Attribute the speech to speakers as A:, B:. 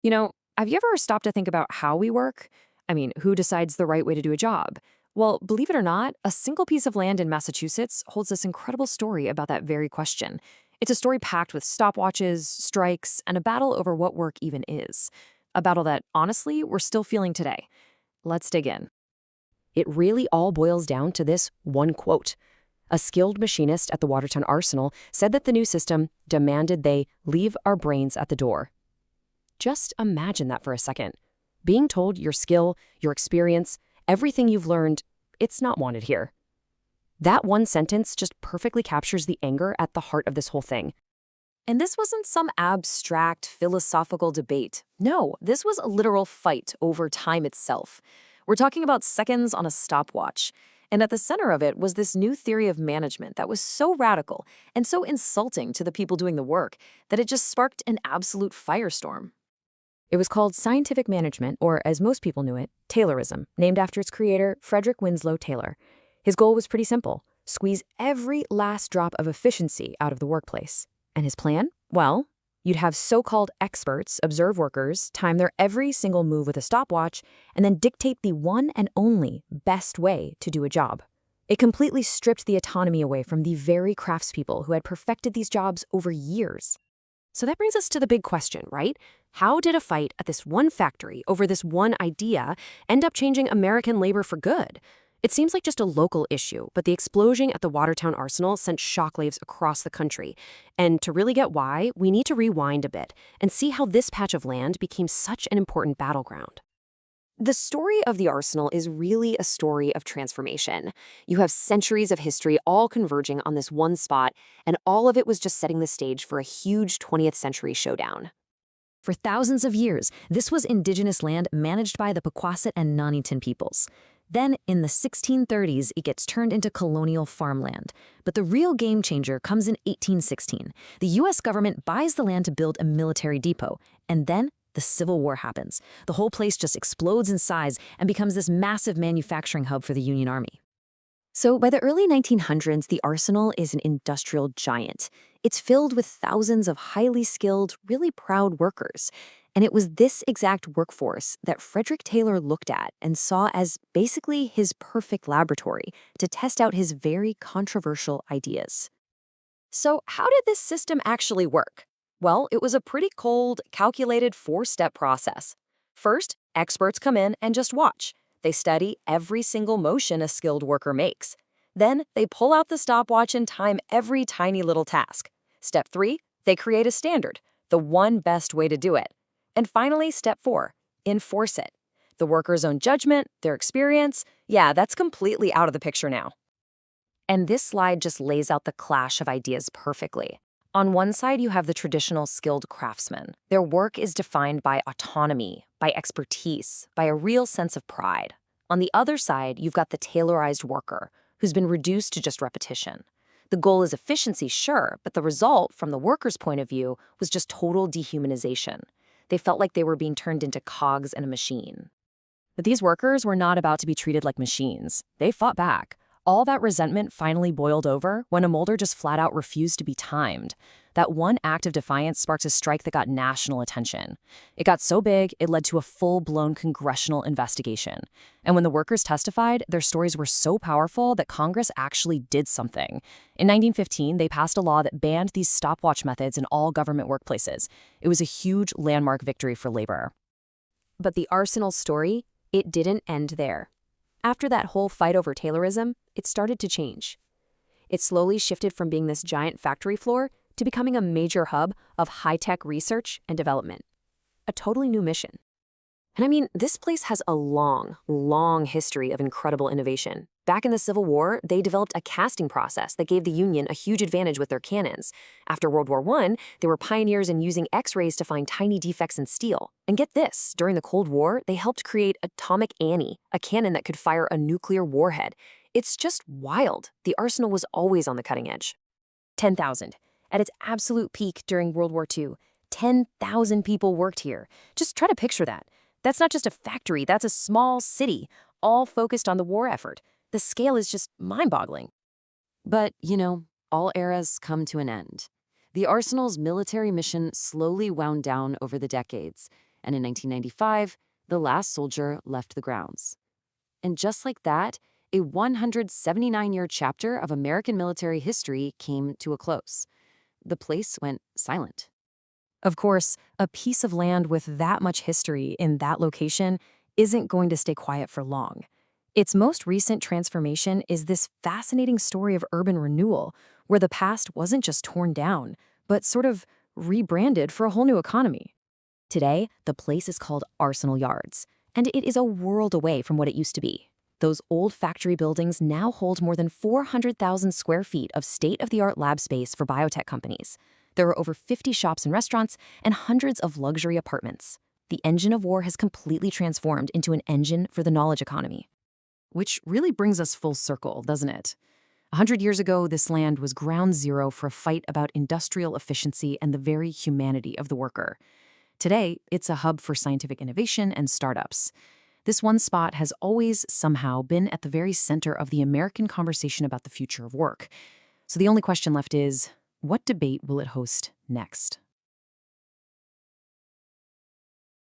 A: You know, have you ever stopped to think about how we work? I mean, who decides the right way to do a job? Well, believe it or not, a single piece of land in Massachusetts holds this incredible story about that very question. It's a story packed with stopwatches, strikes, and a battle over what work even is. A battle that, honestly, we're still feeling today. Let's dig in. It really all boils down to this one quote. A skilled machinist at the Watertown Arsenal said that the new system demanded they leave our brains at the door. Just imagine that for a second. Being told your skill, your experience, everything you've learned, it's not wanted here. That one sentence just perfectly captures the anger at the heart of this whole thing. And this wasn't some abstract philosophical debate. No, this was a literal fight over time itself. We're talking about seconds on a stopwatch. And at the center of it was this new theory of management that was so radical and so insulting to the people doing the work that it just sparked an absolute firestorm. It was called scientific management, or as most people knew it, Taylorism, named after its creator, Frederick Winslow Taylor. His goal was pretty simple: squeeze every last drop of efficiency out of the workplace. And his plan? Well, you'd have so-called experts observe workers, time their every single move with a stopwatch, and then dictate the one and only best way to do a job. It completely stripped the autonomy away from the very craftspeople who had perfected these jobs over years. So that brings us to the big question, right? How did a fight at this one factory over this one idea end up changing American labor for good? It seems like just a local issue, but the explosion at the Watertown Arsenal sent shockwaves across the country. And to really get why, we need to rewind a bit and see how this patch of land became such an important battleground. The story of the Arsenal is really a story of transformation. You have centuries of history all converging on this one spot, and all of it was just setting the stage for a huge 20th century showdown. For thousands of years, this was indigenous land managed by the Pequawset and Noniton peoples. Then, in the 1630s, it gets turned into colonial farmland. But the real game changer comes in 1816. The U.S. government buys the land to build a military depot, and then the Civil War happens. The whole place just explodes in size and becomes this massive manufacturing hub for the Union Army. So by the early 1900s, the Arsenal is an industrial giant. It's filled with thousands of highly skilled, really proud workers. And it was this exact workforce that Frederick Taylor looked at and saw as basically his perfect laboratory to test out his very controversial ideas. So how did this system actually work? Well, it was a pretty cold, calculated four-step process. First, experts come in and just watch. They study every single motion a skilled worker makes. Then, they pull out the stopwatch and time every tiny little task. Step 3, they create a standard, the one best way to do it. And finally, step 4, enforce it. The worker's own judgment, their experience, yeah, that's completely out of the picture now. And this slide just lays out the clash of ideas perfectly. On one side, you have the traditional skilled craftsmen. Their work is defined by autonomy, by expertise, by a real sense of pride. On the other side, you've got the tailorized worker, who's been reduced to just repetition. The goal is efficiency, sure, but the result, from the worker's point of view, was just total dehumanization. They felt like they were being turned into cogs in a machine. But these workers were not about to be treated like machines. They fought back. All that resentment finally boiled over when a molder just flat out refused to be timed. That one act of defiance sparked a strike that got national attention. It got so big, it led to a full-blown congressional investigation. And when the workers testified, their stories were so powerful that Congress actually did something. In 1915, they passed a law that banned these stopwatch methods in all government workplaces. It was a huge landmark victory for labor. But the Arsenal story, it didn't end there. After that whole fight over Taylorism, it started to change. It slowly shifted from being this giant factory floor to becoming a major hub of high-tech research and development. A totally new mission. And I mean, this place has a long, long history of incredible innovation. Back in the Civil War, they developed a casting process that gave the Union a huge advantage with their cannons. After World War I, they were pioneers in using X-rays to find tiny defects in steel. And get this, during the Cold War, they helped create Atomic Annie, a cannon that could fire a nuclear warhead. It's just wild. The Arsenal was always on the cutting edge. 10,000. At its absolute peak during World War II, 10,000 people worked here. Just try to picture that. That's not just a factory, that's a small city, all focused on the war effort. The scale is just mind-boggling. But, all eras come to an end. The Arsenal's military mission slowly wound down over the decades.
B: And in 1995, the last soldier left the grounds. And just like that, a 179-year chapter of American military history came to a close. The place went silent.
A: Of course, a piece of land with that much history in that location isn't going to stay quiet for long. Its most recent transformation is this fascinating story of urban renewal, where the past wasn't just torn down, but sort of rebranded for a whole new economy. Today, the place is called Arsenal Yards, and it is a world away from what it used to be. Those old factory buildings now hold more than 400,000 square feet of state-of-the-art lab space for biotech companies. There are over 50 shops and restaurants and hundreds of luxury apartments. The engine of war has completely transformed into an engine for the knowledge economy. Which really brings us full circle, doesn't it? 100 years ago, this land was ground zero for a fight about industrial efficiency and the very humanity of the worker. Today, it's a hub for scientific innovation and startups. This one spot has always somehow been at the very center of the American conversation about the future of work. So the only question left is, what debate will it host next?